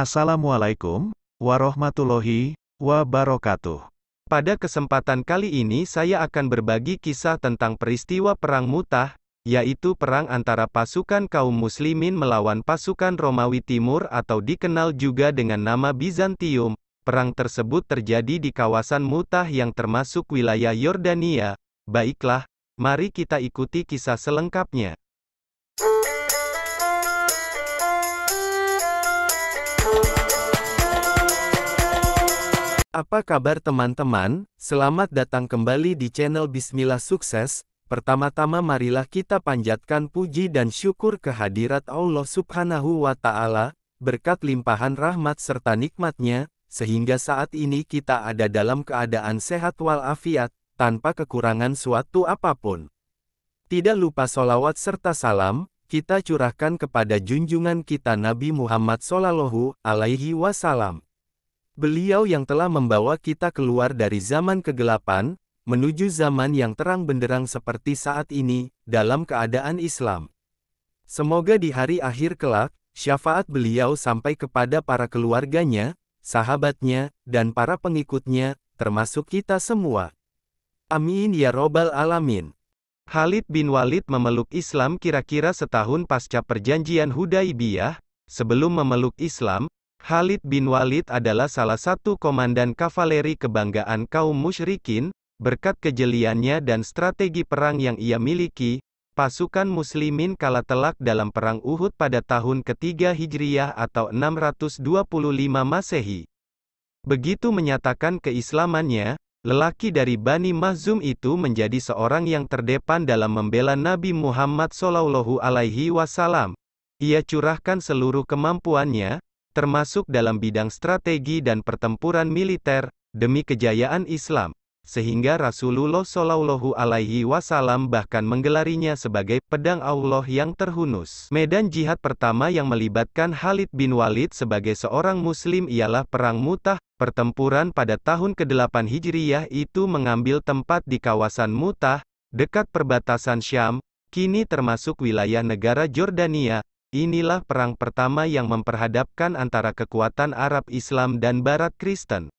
Assalamualaikum warahmatullahi wabarakatuh. Pada kesempatan kali ini saya akan berbagi kisah tentang peristiwa Perang Mu'tah, yaitu perang antara pasukan kaum muslimin melawan pasukan Romawi Timur atau dikenal juga dengan nama Bizantium. Perang tersebut terjadi di kawasan Mu'tah yang termasuk wilayah Yordania. Baiklah, mari kita ikuti kisah selengkapnya. Apa kabar teman-teman? Selamat datang kembali di channel Bismillah Sukses. Pertama-tama marilah kita panjatkan puji dan syukur kehadirat Allah Subhanahu wa Ta'ala, berkat limpahan rahmat serta nikmatnya, sehingga saat ini kita ada dalam keadaan sehat walafiat, tanpa kekurangan suatu apapun. Tidak lupa sholawat serta salam, kita curahkan kepada junjungan kita Nabi Muhammad Shallallahu Alaihi Wasallam. Beliau yang telah membawa kita keluar dari zaman kegelapan, menuju zaman yang terang benderang seperti saat ini, dalam keadaan Islam. Semoga di hari akhir kelak, syafaat beliau sampai kepada para keluarganya, sahabatnya, dan para pengikutnya, termasuk kita semua. Amin ya robbal alamin. Khalid bin Walid memeluk Islam kira-kira setahun pasca perjanjian Hudaibiyah. Sebelum memeluk Islam, Khalid bin Walid adalah salah satu komandan kavaleri kebanggaan kaum musyrikin. Berkat kejeliannya dan strategi perang yang ia miliki, pasukan muslimin kalah telak dalam perang Uhud pada tahun ketiga Hijriyah atau 625 Masehi. Begitu menyatakan keislamannya, lelaki dari Bani Makhzum itu menjadi seorang yang terdepan dalam membela Nabi Muhammad Shallallahu Alaihi Wasallam. Ia curahkan seluruh kemampuannya, termasuk dalam bidang strategi dan pertempuran militer, demi kejayaan Islam, sehingga Rasulullah Shallallahu Alaihi Wasallam bahkan menggelarinya sebagai pedang Allah yang terhunus. Medan jihad pertama yang melibatkan Khalid bin Walid sebagai seorang muslim ialah Perang Mu'tah. Pertempuran pada tahun ke-8 Hijriyah itu mengambil tempat di kawasan Mu'tah, dekat perbatasan Syam, kini termasuk wilayah negara Jordania. Inilah perang pertama yang memperhadapkan antara kekuatan Arab Islam dan Barat Kristen.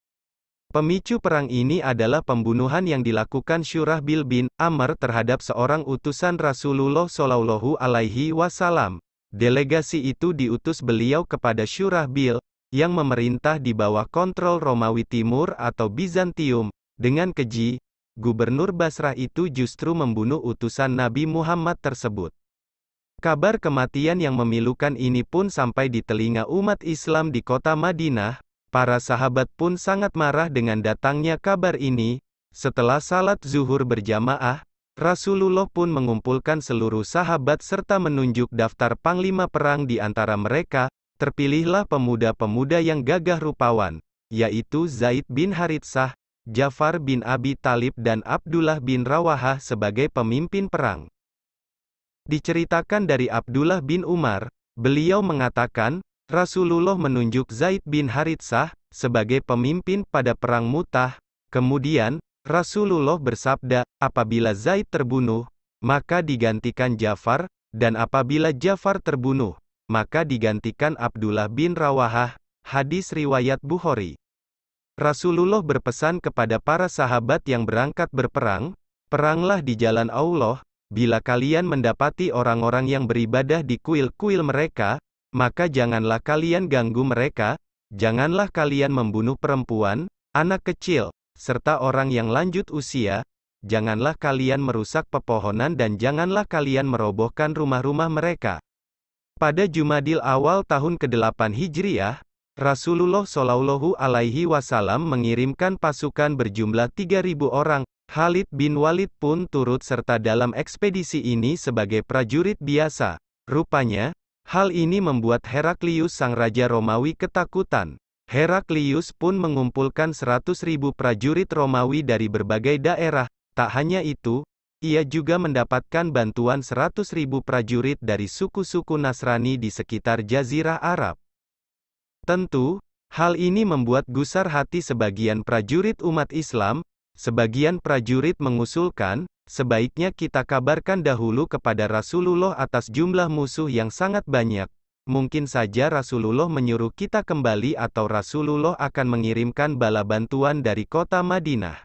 Pemicu perang ini adalah pembunuhan yang dilakukan Syurahbil bin Amr terhadap seorang utusan Rasulullah Shallallahu Alaihi Wasallam. Delegasi itu diutus beliau kepada Syurahbil, yang memerintah di bawah kontrol Romawi Timur atau Bizantium. Dengan keji, gubernur Basrah itu justru membunuh utusan Nabi Muhammad tersebut. Kabar kematian yang memilukan ini pun sampai di telinga umat Islam di kota Madinah. Para sahabat pun sangat marah dengan datangnya kabar ini. Setelah salat zuhur berjamaah, Rasulullah pun mengumpulkan seluruh sahabat serta menunjuk daftar panglima perang di antara mereka. Terpilihlah pemuda-pemuda yang gagah rupawan, yaitu Zaid bin Haritsah, Ja'far bin Abi Thalib dan Abdullah bin Rawahah sebagai pemimpin perang. Diceritakan dari Abdullah bin Umar, beliau mengatakan, Rasulullah menunjuk Zaid bin Haritsah sebagai pemimpin pada perang Mu'tah. Kemudian, Rasulullah bersabda, apabila Zaid terbunuh, maka digantikan Ja'far, dan apabila Ja'far terbunuh, maka digantikan Abdullah bin Rawahah. Hadis riwayat Bukhari. Rasulullah berpesan kepada para sahabat yang berangkat berperang, peranglah di jalan Allah. Bila kalian mendapati orang-orang yang beribadah di kuil-kuil mereka, maka janganlah kalian ganggu mereka, janganlah kalian membunuh perempuan, anak kecil, serta orang yang lanjut usia, janganlah kalian merusak pepohonan dan janganlah kalian merobohkan rumah-rumah mereka. Pada Jumadil awal tahun ke-8 Hijriyah, Rasulullah Shallallahu Alaihi Wasallam mengirimkan pasukan berjumlah 3.000 orang. Khalid bin Walid pun turut serta dalam ekspedisi ini sebagai prajurit biasa. Rupanya, hal ini membuat Heraklius sang raja Romawi ketakutan. Heraklius pun mengumpulkan 100.000 prajurit Romawi dari berbagai daerah. Tak hanya itu, ia juga mendapatkan bantuan 100.000 prajurit dari suku-suku Nasrani di sekitar Jazirah Arab. Tentu, hal ini membuat gusar hati sebagian prajurit umat Islam. Sebagian prajurit mengusulkan, sebaiknya kita kabarkan dahulu kepada Rasulullah atas jumlah musuh yang sangat banyak. mungkin saja Rasulullah menyuruh kita kembali atau Rasulullah akan mengirimkan bala bantuan dari kota Madinah.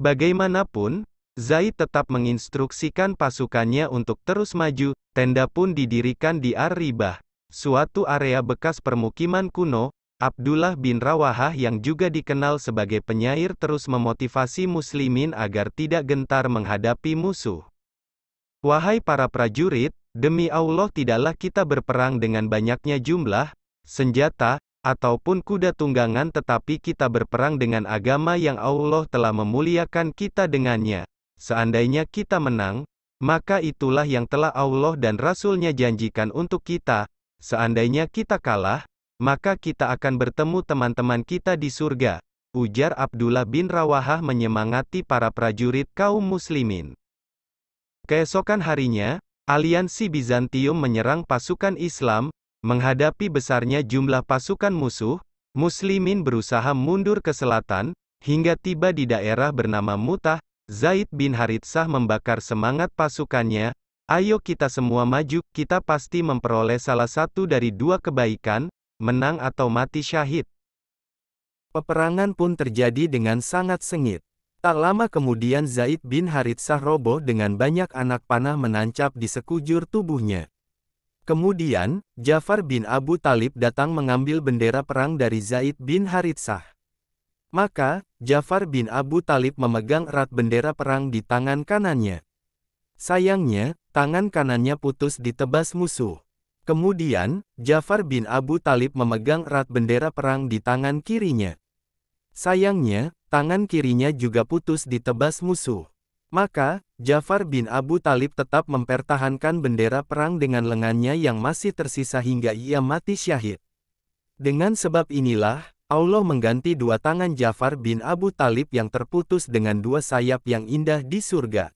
Bagaimanapun, Zaid tetap menginstruksikan pasukannya untuk terus maju. Tenda pun didirikan di Ar-Ribah, suatu area bekas permukiman kuno. Abdullah bin Rawahah yang juga dikenal sebagai penyair terus memotivasi muslimin agar tidak gentar menghadapi musuh. Wahai para prajurit, demi Allah tidaklah kita berperang dengan banyaknya jumlah, senjata, ataupun kuda tunggangan, tetapi kita berperang dengan agama yang Allah telah memuliakan kita dengannya. Seandainya kita menang, maka itulah yang telah Allah dan Rasul-Nya janjikan untuk kita. Seandainya kita kalah, maka kita akan bertemu teman-teman kita di surga, ujar Abdullah bin Rawahah menyemangati para prajurit kaum muslimin. Keesokan harinya, aliansi Bizantium menyerang pasukan Islam. Menghadapi besarnya jumlah pasukan musuh, muslimin berusaha mundur ke selatan, hingga tiba di daerah bernama Mutah. Zaid bin Haritsah membakar semangat pasukannya, "Ayo kita semua maju, kita pasti memperoleh salah satu dari dua kebaikan, menang atau mati syahid." Peperangan pun terjadi dengan sangat sengit. Tak lama kemudian Zaid bin Haritsah roboh dengan banyak anak panah menancap di sekujur tubuhnya. Kemudian, Ja'far bin Abu Thalib datang mengambil bendera perang dari Zaid bin Haritsah. Maka, Ja'far bin Abu Thalib memegang erat bendera perang di tangan kanannya. Sayangnya, tangan kanannya putus ditebas musuh. Kemudian, Ja'far bin Abu Thalib memegang erat bendera perang di tangan kirinya. Sayangnya, tangan kirinya juga putus ditebas musuh. Maka, Ja'far bin Abu Thalib tetap mempertahankan bendera perang dengan lengannya yang masih tersisa hingga ia mati syahid. Dengan sebab inilah, Allah mengganti dua tangan Ja'far bin Abu Thalib yang terputus dengan dua sayap yang indah di surga.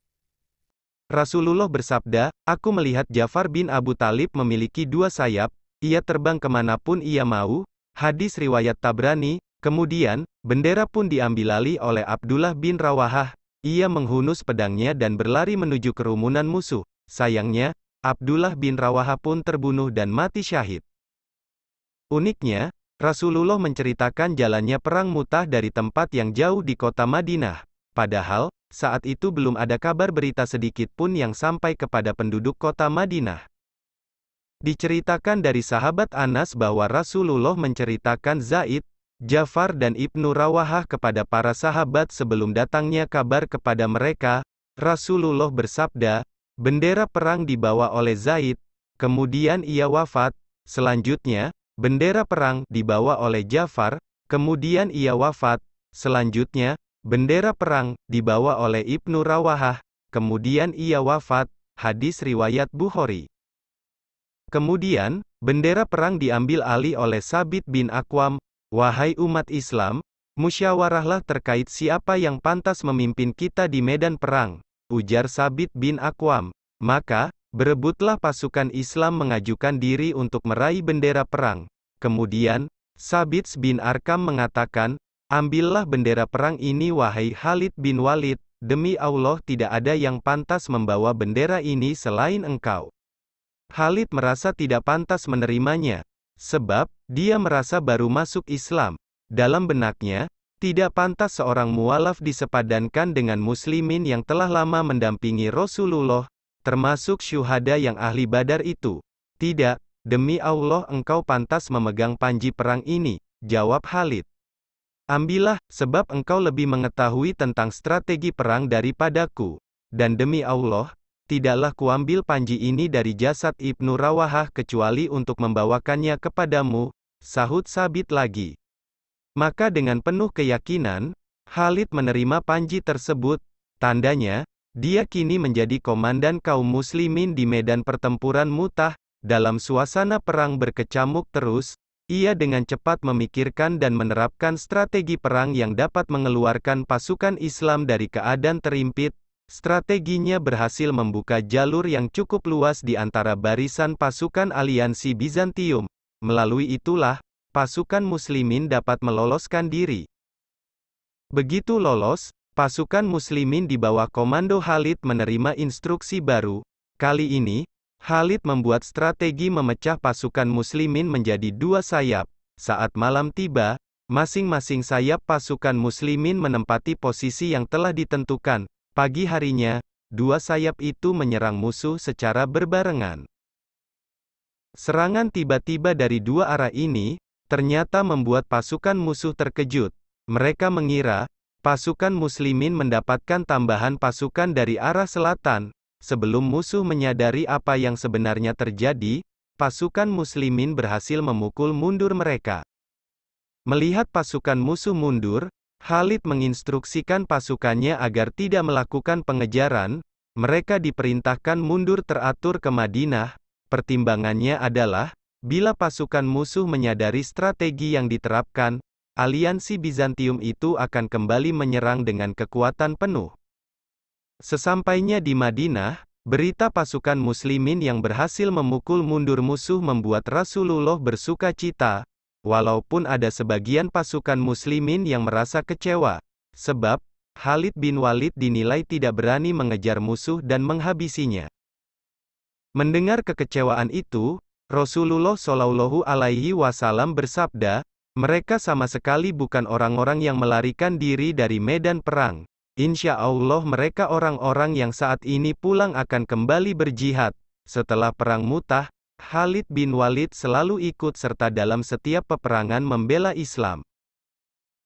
Rasulullah bersabda, "Aku melihat Ja'far bin Abu Thalib memiliki dua sayap, ia terbang kemanapun ia mau." Hadis riwayat Tabrani. Kemudian, bendera pun diambil alih oleh Abdullah bin Rawahah. Ia menghunus pedangnya dan berlari menuju kerumunan musuh. Sayangnya, Abdullah bin Rawahah pun terbunuh dan mati syahid. Uniknya, Rasulullah menceritakan jalannya perang Mutah dari tempat yang jauh di kota Madinah. Padahal, saat itu belum ada kabar berita sedikit pun yang sampai kepada penduduk kota Madinah. Diceritakan dari sahabat Anas bahwa Rasulullah menceritakan Zaid, Ja'far dan Ibnu Rawahah kepada para sahabat sebelum datangnya kabar kepada mereka. Rasulullah bersabda, "Bendera perang dibawa oleh Zaid, kemudian ia wafat. Selanjutnya, bendera perang dibawa oleh Ja'far, kemudian ia wafat. Selanjutnya, bendera perang dibawa oleh Ibnu Rawahah, kemudian ia wafat." Hadis riwayat Bukhari. Kemudian, bendera perang diambil alih oleh Sabit bin Aqwam. "Wahai umat Islam, musyawarahlah terkait siapa yang pantas memimpin kita di medan perang," ujar Sabit bin Aqwam. Maka, berebutlah pasukan Islam mengajukan diri untuk meraih bendera perang. Kemudian, Sabit bin Arkam mengatakan, "Ambillah bendera perang ini wahai Khalid bin Walid, demi Allah tidak ada yang pantas membawa bendera ini selain engkau." Khalid merasa tidak pantas menerimanya, sebab dia merasa baru masuk Islam. Dalam benaknya, tidak pantas seorang mualaf disepadankan dengan muslimin yang telah lama mendampingi Rasulullah, termasuk syuhada yang ahli Badar itu. "Tidak, demi Allah engkau pantas memegang panji perang ini," jawab Khalid. "Ambillah, sebab engkau lebih mengetahui tentang strategi perang daripadaku. Dan demi Allah, tidaklah kuambil panji ini dari jasad Ibnu Rawahah kecuali untuk membawakannya kepadamu," sahut Sabit lagi. Maka dengan penuh keyakinan, Khalid menerima panji tersebut. Tandanya, dia kini menjadi komandan kaum muslimin di medan pertempuran Mutah. Dalam suasana perang berkecamuk terus, ia dengan cepat memikirkan dan menerapkan strategi perang yang dapat mengeluarkan pasukan Islam dari keadaan terimpit. Strateginya berhasil membuka jalur yang cukup luas di antara barisan pasukan aliansi Bizantium. Melalui itulah, pasukan muslimin dapat meloloskan diri. Begitu lolos, pasukan muslimin di bawah komando Khalid menerima instruksi baru. Kali ini, Khalid membuat strategi memecah pasukan muslimin menjadi dua sayap. Saat malam tiba, masing-masing sayap pasukan muslimin menempati posisi yang telah ditentukan. Pagi harinya, dua sayap itu menyerang musuh secara berbarengan. Serangan tiba-tiba dari dua arah ini, ternyata membuat pasukan musuh terkejut. Mereka mengira, pasukan muslimin mendapatkan tambahan pasukan dari arah selatan. Sebelum musuh menyadari apa yang sebenarnya terjadi, pasukan muslimin berhasil memukul mundur mereka. Melihat pasukan musuh mundur, Khalid menginstruksikan pasukannya agar tidak melakukan pengejaran. Mereka diperintahkan mundur teratur ke Madinah. Pertimbangannya adalah, bila pasukan musuh menyadari strategi yang diterapkan, aliansi Bizantium itu akan kembali menyerang dengan kekuatan penuh. Sesampainya di Madinah, berita pasukan muslimin yang berhasil memukul mundur musuh membuat Rasulullah bersuka cita, walaupun ada sebagian pasukan muslimin yang merasa kecewa, sebab Khalid bin Walid dinilai tidak berani mengejar musuh dan menghabisinya. Mendengar kekecewaan itu, Rasulullah Shallallahu Alaihi Wasallam bersabda, "Mereka sama sekali bukan orang-orang yang melarikan diri dari medan perang. Insya Allah mereka orang-orang yang saat ini pulang akan kembali berjihad." Setelah perang Mu'tah, Khalid bin Walid selalu ikut serta dalam setiap peperangan membela Islam.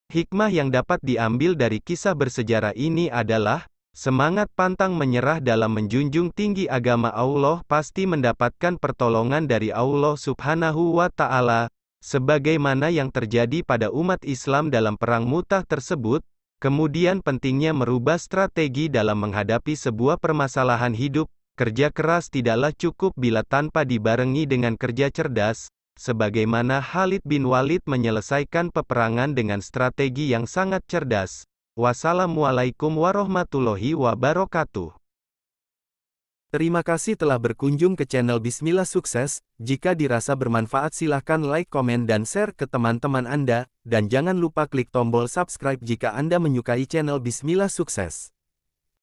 Hikmah yang dapat diambil dari kisah bersejarah ini adalah, semangat pantang menyerah dalam menjunjung tinggi agama Allah pasti mendapatkan pertolongan dari Allah Subhanahu wa Ta'ala, sebagaimana yang terjadi pada umat Islam dalam perang Mu'tah tersebut. Kemudian pentingnya merubah strategi dalam menghadapi sebuah permasalahan hidup. Kerja keras tidaklah cukup bila tanpa dibarengi dengan kerja cerdas, sebagaimana Khalid bin Walid menyelesaikan peperangan dengan strategi yang sangat cerdas. Wassalamualaikum warahmatullahi wabarakatuh. Terima kasih telah berkunjung ke channel Bismillah Sukses. Jika dirasa bermanfaat silahkan like, komen dan share ke teman-teman Anda, dan jangan lupa klik tombol subscribe jika Anda menyukai channel Bismillah Sukses.